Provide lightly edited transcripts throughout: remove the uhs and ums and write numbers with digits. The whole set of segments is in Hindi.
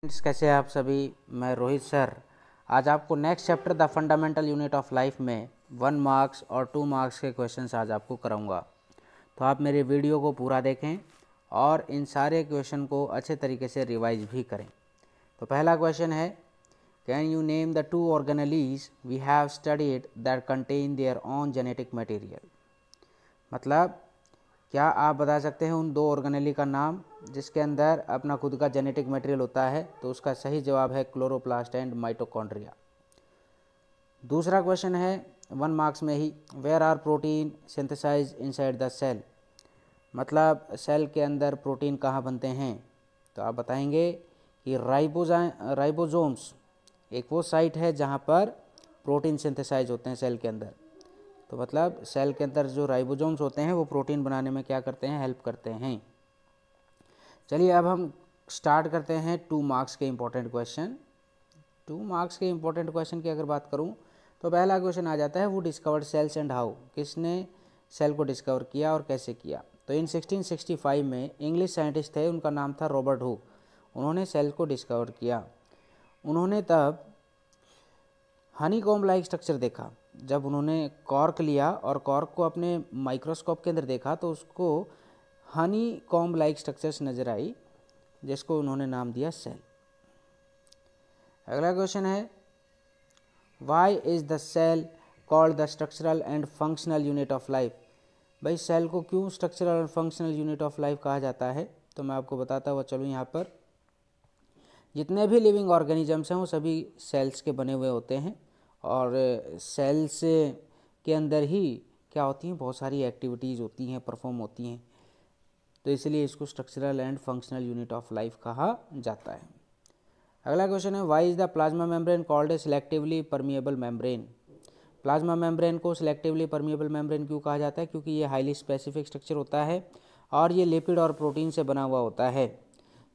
फ्रेंड्स, कैसे हैं आप सभी। मैं रोहित सर आज आपको next chapter the fundamental unit of life में 1 मार्क्स और 2 मार्क्स के क्वेश्चंस आज आपको कराऊंगा। तो आप मेरे वीडियो को पूरा देखें और इन सारे क्वेश्चन को अच्छे तरीके से रिवाइज भी करें। तो पहला क्वेश्चन है, can you name the 2 organelles we have studied that contain their own genetic material. मतलब क्या आप बता सकते हैं उन 2 ऑर्गेनेली का नाम जिसके अंदर अपना खुद का जेनेटिक मटेरियल होता है। तो उसका सही जवाब है क्लोरोप्लास्ट एंड माइटोकॉन्ड्रिया। दूसरा क्वेश्चन है 1 मार्क्स में ही, where are protein synthesize inside the cell. मतलब सेल के अंदर प्रोटीन कहाँ बनते हैं। तो आप बताएंगे कि राइबोसोम्स एक वो साइट है जहाँ पर प्रोटीन सिंथेसाइज होते हैं सेल के अंदर। तो मतलब सेल के अंदर जो राइबोसोम्स होते हैं वो प्रोटीन बनाने में क्या करते हैं, हेल्प करते हैं। चलिए अब हम स्टार्ट करते हैं 2 मार्क्स के इम्पोर्टेंट क्वेश्चन। 2 मार्क्स के इम्पोर्टेंट क्वेश्चन की अगर बात करूं तो पहला क्वेश्चन आ जाता है, वो डिस्कवर्ड सेल्स एंड हाउ। किसने सेल को डिस्कवर किया और कैसे किया। तो इन 1665 में इंग्लिश साइंटिस्ट थे, उनका नाम था रॉबर्ट हुक। उन्होंने सेल को डिस्कवर किया। उन्होंने तब हनी कॉम्ब लाइक स्ट्रक्चर देखा। जब उन्होंने कॉर्क लिया और कॉर्क को अपने माइक्रोस्कोप के अंदर देखा तो उसको हनी कॉम्ब लाइक स्ट्रक्चर्स नज़र आई, जिसको उन्होंने नाम दिया सेल। अगला क्वेश्चन है, why is the cell called the structural and functional unit of life. भाई सेल को क्यों स्ट्रक्चरल और फंक्शनल यूनिट ऑफ लाइफ कहा जाता है। तो मैं आपको बताता हुआ चलूँ, यहाँ पर जितने भी लिविंग ऑर्गेनिजम्स हैं वो सभी सेल्स के बने हुए होते हैं और सेल्स के अंदर ही क्या होती हैं, बहुत सारी एक्टिविटीज़ होती हैं, परफॉर्म होती हैं। तो इसलिए इसको structural and functional unit of life कहा जाता है। अगला क्वेश्चन है, why is the plasma membrane called a selectively permeable membrane. Plasma membrane को सिलेक्टिवली परमिएबल मेम्ब्रेन क्यों कहा जाता है, क्योंकि ये हाईली स्पेसिफिक स्ट्रक्चर होता है और ये लिपिड और प्रोटीन से बना हुआ होता है,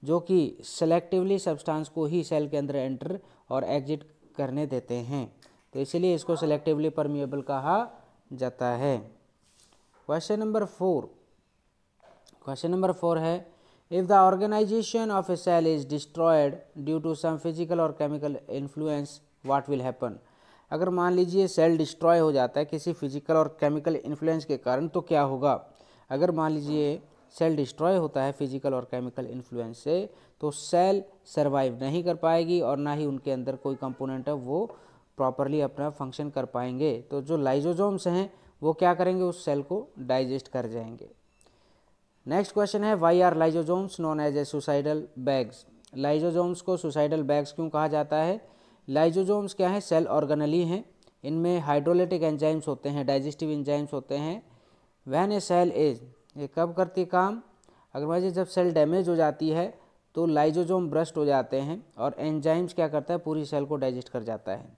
जो कि सेलेक्टिवली सब्सटेंस को ही सेल के अंदर एंटर और एग्जिट करने देते हैं। तो इसलिए इसको सेलेक्टिवली परमिएबल कहा जाता है। क्वेश्चन नंबर 4 है, if the organisation of a cell is destroyed due to some physical और chemical influence, what will happen. अगर मान लीजिए सेल डिस्ट्रॉय हो जाता है किसी फिजिकल और केमिकल इन्फ्लुएंस के कारण, तो क्या होगा। अगर मान लीजिए सेल डिस्ट्रॉय होता है फिजिकल और केमिकल इन्फ्लुएंस से, तो सेल सर्वाइव नहीं कर पाएगी और ना ही उनके अंदर कोई कंपोनेंट है वो प्रॉपरली अपना फंक्शन कर पाएंगे। तो जो लाइजोसोम्स हैं वो क्या करेंगे, उस सेल को डाइजेस्ट कर जाएंगे। नेक्स्ट क्वेश्चन है, why are lysosomes known as a suicidal bags. Lysosomes को सुसाइडल बैग्स क्यों कहा जाता है। लाइजोसोम्स क्या है, सेल ऑर्गेनेली हैं। इनमें हाइड्रोलिटिक एंजाइम्स होते हैं, डाइजेस्टिव एंजाइम्स होते हैं। व्हेन ए सेल इज, ये कब करती काम, अगर मान लीजिए जब सेल डैमेज हो जाती है तो लाइजोसोम ब्रस्ट हो जाते हैं और एंजाइम्स क्या करता है, पूरी सेल को डाइजेस्ट कर जाता है।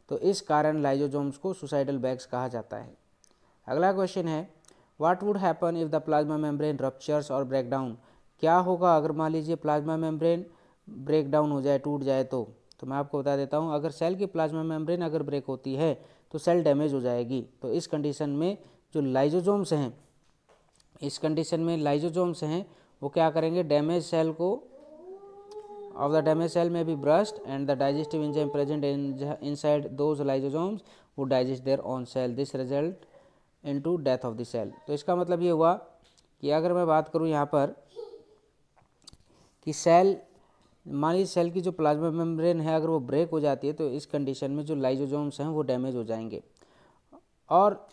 तो इस कारण लाइजोसोम्स को सुसाइडल बैग्स कहा जाता है। अगला क्वेश्चन है, what would happen if the plasma membrane ruptures और ब्रेक डाउन। क्या होगा अगर मान लीजिए प्लाज्मा मेम्ब्रेन ब्रेक डाउन हो जाए, टूट जाए। तो मैं आपको बता देता हूँ, अगर सेल की प्लाज्मा मेम्ब्रेन अगर ब्रेक होती है तो सेल डैमेज हो जाएगी। तो इस कंडीशन में जो लाइजोसोम्स हैं, इस कंडीशन में लाइजोसोम्स हैं वो क्या करेंगे, डैमेज सेल को of the damaged cell may be burst and the digestive enzyme present inside those lysosomes would digest their own cell. This result into death of the cell. तो इसका मतलब ये हुआ कि अगर मैं बात करूँ यहाँ पर कि सेल, मान लीजिए सेल की जो प्लाज्मा मेम्ब्रेन है अगर वो ब्रेक हो जाती है तो इस कंडीशन में जो लाइजोसोम्स हैं वो डैमेज हो जाएंगे और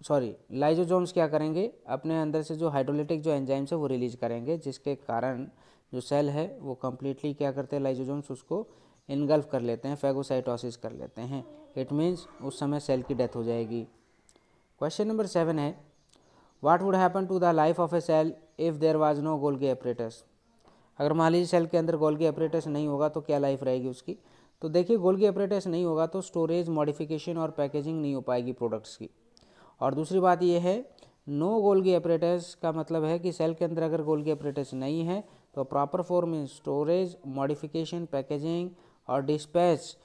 लाइजोसोम्स क्या करेंगे, अपने अंदर से जो हाइड्रोलिटिक जो एंजाइम्स है वो रिलीज करेंगे, जिसके कारण जो सेल है वो कम्प्लीटली क्या करते हैं, लाइजोसोम्स उसको इनगल्फ कर लेते हैं, फैगोसाइटोसिस कर लेते हैं। इट मीन्स उस समय सेल की डेथ हो जाएगी। क्वेश्चन नंबर 7 है, what would happen to the life of a cell if there was no Golgi apparatus. अगर मान लीजिए सेल के अंदर गोल्गी एपरेटस नहीं होगा तो क्या लाइफ रहेगी उसकी। तो देखिए, गोल्गी एपरेटस नहीं होगा तो स्टोरेज, मॉडिफिकेशन और पैकेजिंग नहीं हो पाएगी प्रोडक्ट्स की। और दूसरी बात ये है, नो गोल्गी एपरेटस का मतलब है कि सेल के अंदर अगर गोल्गी एपरेटस नहीं है तो प्रॉपर फॉर्म में स्टोरेज, मॉडिफिकेशन, पैकेजिंग और dispatch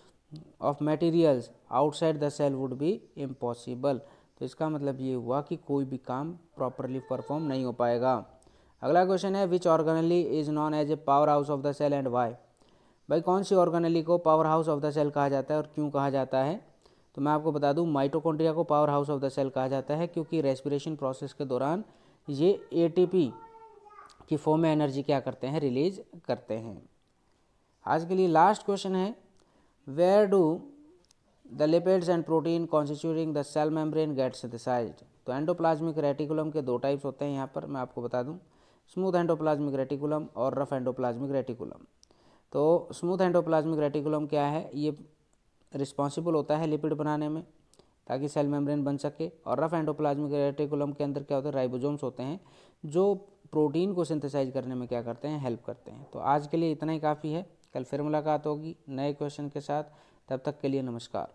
of materials outside the cell would be impossible. तो इसका मतलब ये हुआ कि कोई भी काम प्रॉपरली परफॉर्म नहीं हो पाएगा। अगला क्वेश्चन है, which organelle is known as a power house of the cell and why. भाई कौन सी ऑर्गेनेली को power house of the cell कहा जाता है और क्यों कहा जाता है? तो मैं आपको बता दूं, माइटोकॉन्ड्रिया को power house of the cell कहा जाता है क्योंकि रेस्पिरेशन प्रोसेस के दौरान ये एटीपी की फॉर्म में एनर्जी क्या करते हैं, रिलीज करते हैं। आज के लिए लास्ट क्वेश्चन है, where do the lipids and protein constituting the cell membrane get synthesized? तो एंडोप्लाज्मिक रेटिकुलम के दो टाइप्स होते हैं यहाँ पर, मैं आपको बता दूं, स्मूथ एंडोप्लाज्मिक रेटिकुलम और रफ एंडोप्लाज्मिक रेटिकुलम। तो स्मूथ एंडोप्लाज्मिक रेटिकुलम क्या है, ये रिस्पॉन्सिबल होता है लिपिड बनाने में ताकि सेल मेम्ब्रेन बन सके, और रफ एंडोप्लाज्मिक रेटिकुलम के अंदर क्या होता है, राइबोसोम्स होते हैं जो प्रोटीन को सिंथेसाइज करने में क्या करते हैं, हेल्प करते हैं। तो आज के लिए इतना ही काफ़ी है, कल फिर मुलाकात होगी नए क्वेश्चन के साथ, तब तक के लिए नमस्कार।